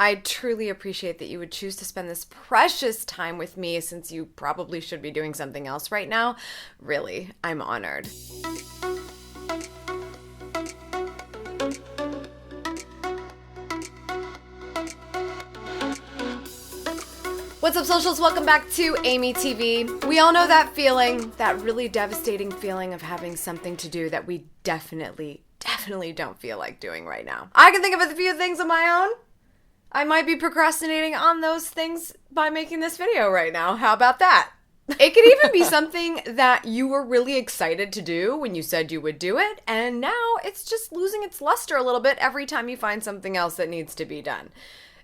I truly appreciate that you would choose to spend this precious time with me since you probably should be doing something else right now. Really, I'm honored. What's up, socials? Welcome back to Amy TV. We all know that feeling, that really devastating feeling of having something to do that we definitely don't feel like doing right now. I can think of a few things of my own. I might be procrastinating on those things by making this video right now. How about that? It could even be something that you were really excited to do when you said you would do it, and now it's just losing its luster a little bit every time you find something else that needs to be done.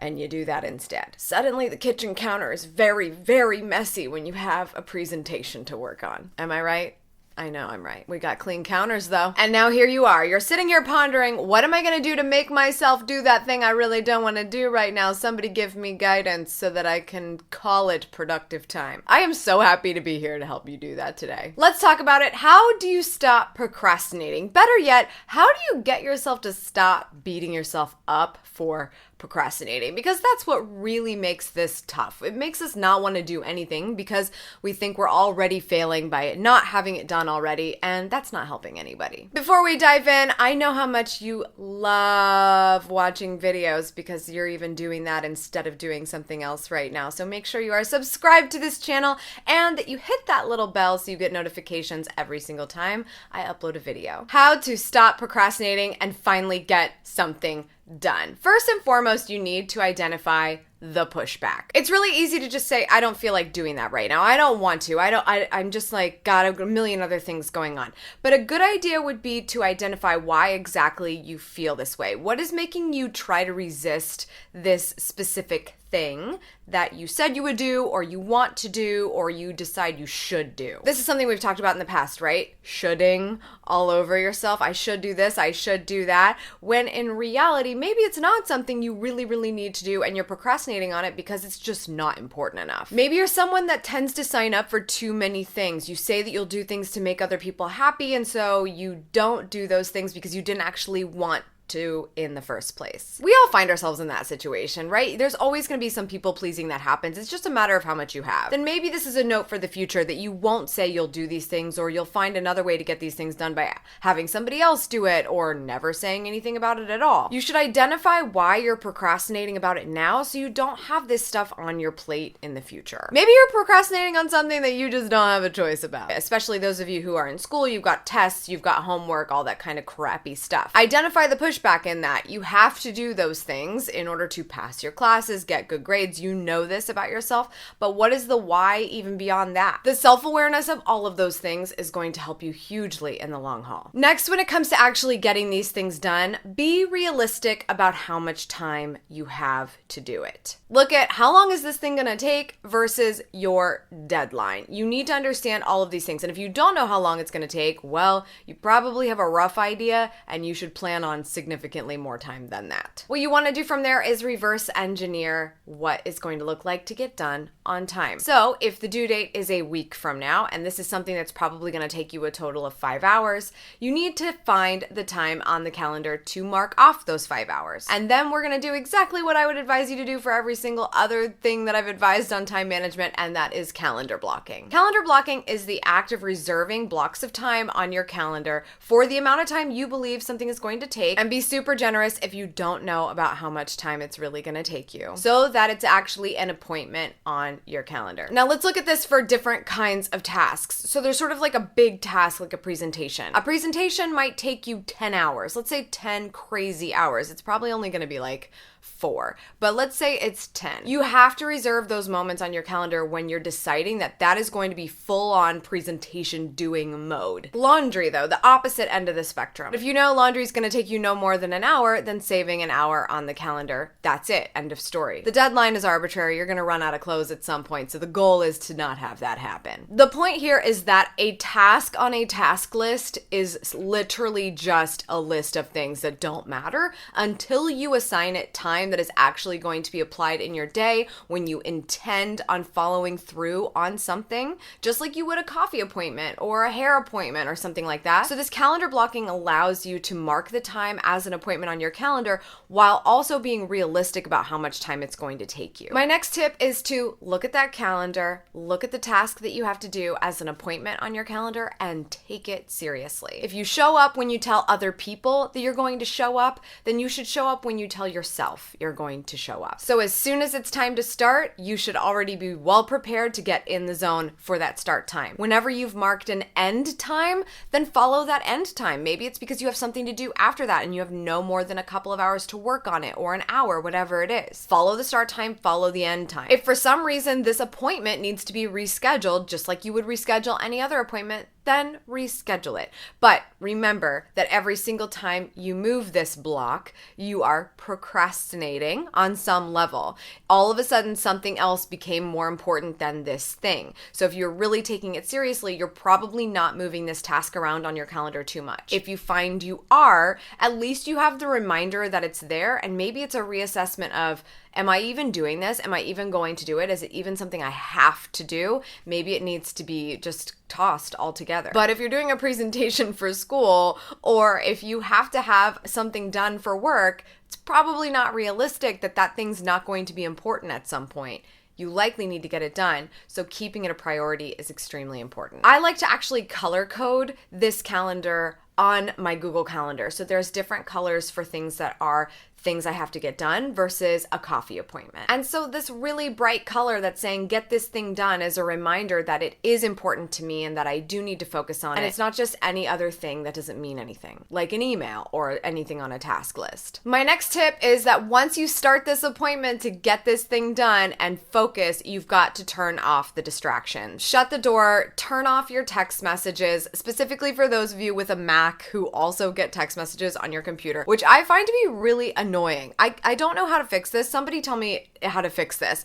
And you do that instead. Suddenly the kitchen counter is very messy when you have a presentation to work on. Am I right? I know I'm right. We got clean counters though. And now here you are. You're sitting here pondering, what am I gonna do to make myself do that thing I really don't wanna do right now? Somebody give me guidance so that I can call it productive time. I am so happy to be here to help you do that today. Let's talk about it. How do you stop procrastinating? Better yet, how do you get yourself to stop beating yourself up for procrastinating? Because that's what really makes this tough. It makes us not want to do anything because we think we're already failing by not having it done already, and that's not helping anybody. Before we dive in, I know how much you love watching videos because you're even doing that instead of doing something else right now. So make sure you are subscribed to this channel and that you hit that little bell so you get notifications every single time I upload a video. How to stop procrastinating and finally get something done. First and foremost, you need to identify the pushback. It's really easy to just say, I don't feel like doing that right now. I don't want to. I'm just like, got a million other things going on. But a good idea would be to identify why exactly you feel this way. What is making you try to resist this specific thing that you said you would do, or you want to do, or you decide you should do? This is something we've talked about in the past, right? Shoulding all over yourself. I should do this, I should do that. When in reality, maybe it's not something you really need to do and you're procrastinating on it because it's just not important enough. Maybe you're someone that tends to sign up for too many things. You say that you'll do things to make other people happy, and so you don't do those things because you didn't actually want to in the first place. We all find ourselves in that situation, right? There's always going to be some people pleasing that happens. It's just a matter of how much you have. Then maybe this is a note for the future that you won't say you'll do these things, or you'll find another way to get these things done by having somebody else do it, or never saying anything about it at all. You should identify why you're procrastinating about it now so you don't have this stuff on your plate in the future. Maybe you're procrastinating on something that you just don't have a choice about. Especially those of you who are in school, you've got tests, you've got homework, all that kind of crappy stuff. Identify the pushback in that. You have to do those things in order to pass your classes, get good grades. You know this about yourself, but what is the why even beyond that? The self-awareness of all of those things is going to help you hugely in the long haul. Next, when it comes to actually getting these things done, be realistic about how much time you have to do it. Look at how long is this thing gonna take versus your deadline. You need to understand all of these things, and if you don't know how long it's gonna take, well, you probably have a rough idea and you should plan on significantly more time than that. What you want to do from there is reverse engineer what is going to look like to get done on time. So if the due date is a week from now, and this is something that's probably going to take you a total of 5 hours, you need to find the time on the calendar to mark off those 5 hours. And then we're going to do exactly what I would advise you to do for every single other thing that I've advised on time management, and that is calendar blocking. Calendar blocking is the act of reserving blocks of time on your calendar for the amount of time you believe something is going to take, and be super generous if you don't know about how much time it's really going to take you, so that it's actually an appointment on your calendar. Now let's look at this for different kinds of tasks. So there's sort of like a big task, like a presentation. A presentation might take you 10 hours. Let's say 10 crazy hours. It's probably only going to be like 4, but let's say it's 10. You have to reserve those moments on your calendar when you're deciding that that is going to be full-on presentation doing mode. Laundry though, the opposite end of the spectrum. If you know laundry is going to take you no more than an hour, then saving an hour on the calendar, that's it, end of story. The deadline is arbitrary. You're going to run out of clothes at some point, so the goal is to not have that happen. The point here is that a task on a task list is literally just a list of things that don't matter until you assign it time time that is actually going to be applied in your day when you intend on following through on something, just like you would a coffee appointment or a hair appointment or something like that. So this calendar blocking allows you to mark the time as an appointment on your calendar while also being realistic about how much time it's going to take you. My next tip is to look at that calendar, look at the task that you have to do as an appointment on your calendar, and take it seriously. If you show up when you tell other people that you're going to show up, then you should show up when you tell yourself you're going to show up. So as soon as it's time to start, you should already be well prepared to get in the zone for that start time. Whenever you've marked an end time, then follow that end time. Maybe it's because you have something to do after that and you have no more than a couple of hours to work on it, or an hour, whatever it is. Follow the start time, follow the end time. If for some reason this appointment needs to be rescheduled, just like you would reschedule any other appointment, then reschedule it. But remember that every single time you move this block, you are procrastinating on some level. All of a sudden, something else became more important than this thing. So if you're really taking it seriously, you're probably not moving this task around on your calendar too much. If you find you are, at least you have the reminder that it's there, and maybe it's a reassessment of, am I even doing this? Am I even going to do it? Is it even something I have to do? Maybe it needs to be just tossed altogether. But if you're doing a presentation for school, or if you have to have something done for work, it's probably not realistic that that thing's not going to be important at some point. You likely need to get it done, so keeping it a priority is extremely important. I like to actually color code this calendar on my Google Calendar. So there's different colors for things that are things I have to get done versus a coffee appointment. And so this really bright color that's saying get this thing done is a reminder that it is important to me and that I do need to focus on it. And it's not just any other thing that doesn't mean anything, like an email or anything on a task list. My next tip is that once you start this appointment to get this thing done and focus, you've got to turn off the distractions. Shut the door, turn off your text messages, specifically for those of you with a Mac who also get text messages on your computer, which I find to be really annoying. I don't know how to fix this. Somebody tell me how to fix this.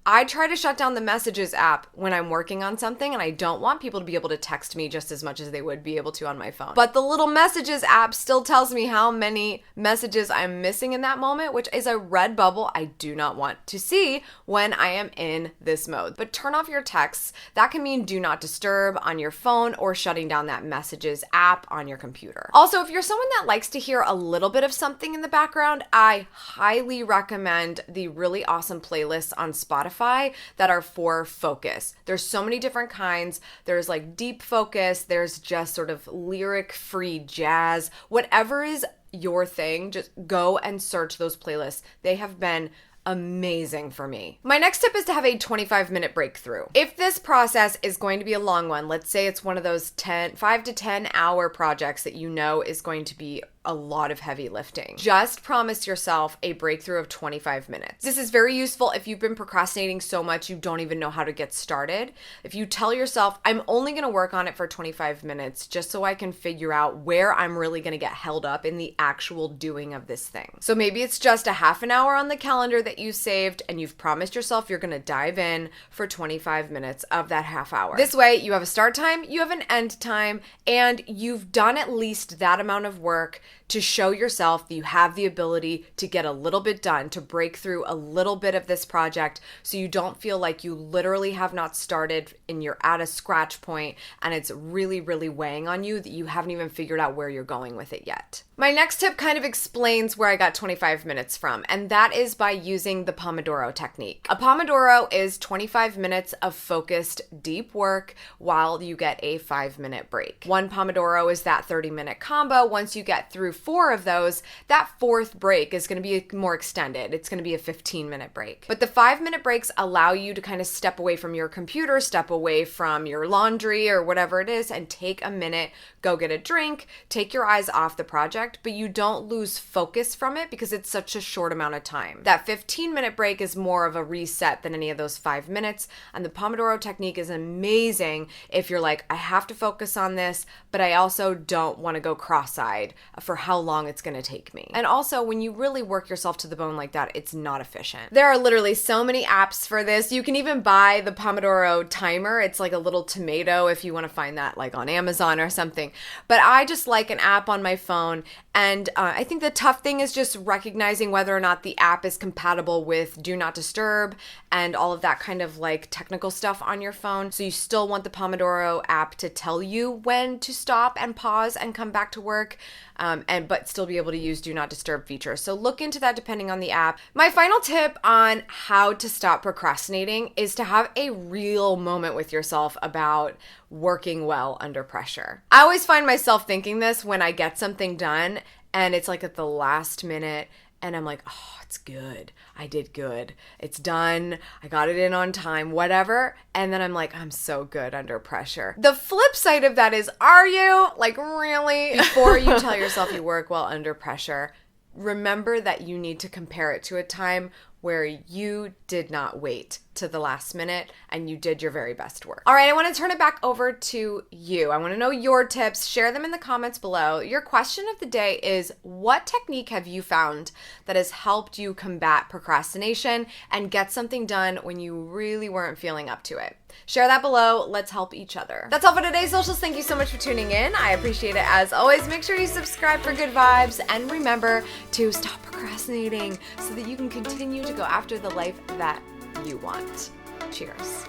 I try to shut down the messages app when I'm working on something, and I don't want people to be able to text me just as much as they would be able to on my phone. But the little messages app still tells me how many messages I'm missing in that moment, which is a red bubble I do not want to see when I am in this mode. But turn off your texts. That can mean do not disturb on your phone or shutting down that messages app on your computer. Also, if you're someone that likes to hear a little bit of something in the background, I highly recommend the really awesome playlists on Spotify that are for focus. There's so many different kinds. There's like deep focus, there's just sort of lyric-free jazz. Whatever is your thing, just go and search those playlists. They have been amazing for me. My next tip is to have a 25-minute breakthrough. If this process is going to be a long one, let's say it's one of those 5 to 10 hour projects that you know is going to be a lot of heavy lifting, just promise yourself a breakthrough of 25 minutes. This is very useful if you've been procrastinating so much you don't even know how to get started. If you tell yourself, I'm only going to work on it for 25 minutes just so I can figure out where I'm really going to get held up in the actual doing of this thing. So maybe it's just a half an hour on the calendar that you saved and you've promised yourself you're going to dive in for 25 minutes of that half hour. This way you have a start time, you have an end time, and you've done at least that amount of work to show yourself that you have the ability to get a little bit done, to break through a little bit of this project so you don't feel like you literally have not started and you're at a scratch point and it's really, really weighing on you that you haven't even figured out where you're going with it yet. My next tip kind of explains where I got 25 minutes from, and that is by using the Pomodoro technique. A Pomodoro is 25 minutes of focused, deep work while you get a 5-minute break. One Pomodoro is that 30-minute combo. Once you get through 4 of those, that 4th break is going to be more extended. It's going to be a 15-minute break. But the 5-minute breaks allow you to kind of step away from your computer, step away from your laundry or whatever it is, and take a minute, go get a drink, take your eyes off the project, but you don't lose focus from it because it's such a short amount of time. That 15-minute break is more of a reset than any of those 5 minutes, and the Pomodoro technique is amazing if you're like, I have to focus on this, but I also don't want to go cross-eyed for how long it's gonna take me. And also, when you really work yourself to the bone like that, it's not efficient. There are literally so many apps for this. You can even buy the Pomodoro timer. It's like a little tomato if you wanna find that like on Amazon or something. But I just like an app on my phone, and I think the tough thing is just recognizing whether or not the app is compatible with Do Not Disturb and all of that kind of like technical stuff on your phone. So you still want the Pomodoro app to tell you when to stop and pause and come back to work, but still be able to use Do Not Disturb feature. So look into that depending on the app. My final tip on how to stop procrastinating is to have a real moment with yourself about working well under pressure. I always find myself thinking this when I get something done and it's like at the last minute and I'm like, oh, it's good. I did good. It's done. I got it in on time, whatever. And then I'm like, I'm so good under pressure. The flip side of that is, are you? Like, really? Before you tell yourself you work well under pressure, remember that you need to compare it to a time where you did not wait to the last minute and you did your very best work. All right, I want to turn it back over to you. I want to know your tips. Share them in the comments below. Your question of the day is, what technique have you found that has helped you combat procrastination and get something done when you really weren't feeling up to it? Share that below. Let's help each other. That's all for today's socials. Thank you so much for tuning in. I appreciate it as always. Make sure you subscribe for good vibes and remember to stop procrastinating so that you can continue to go after the life that you want. Cheers.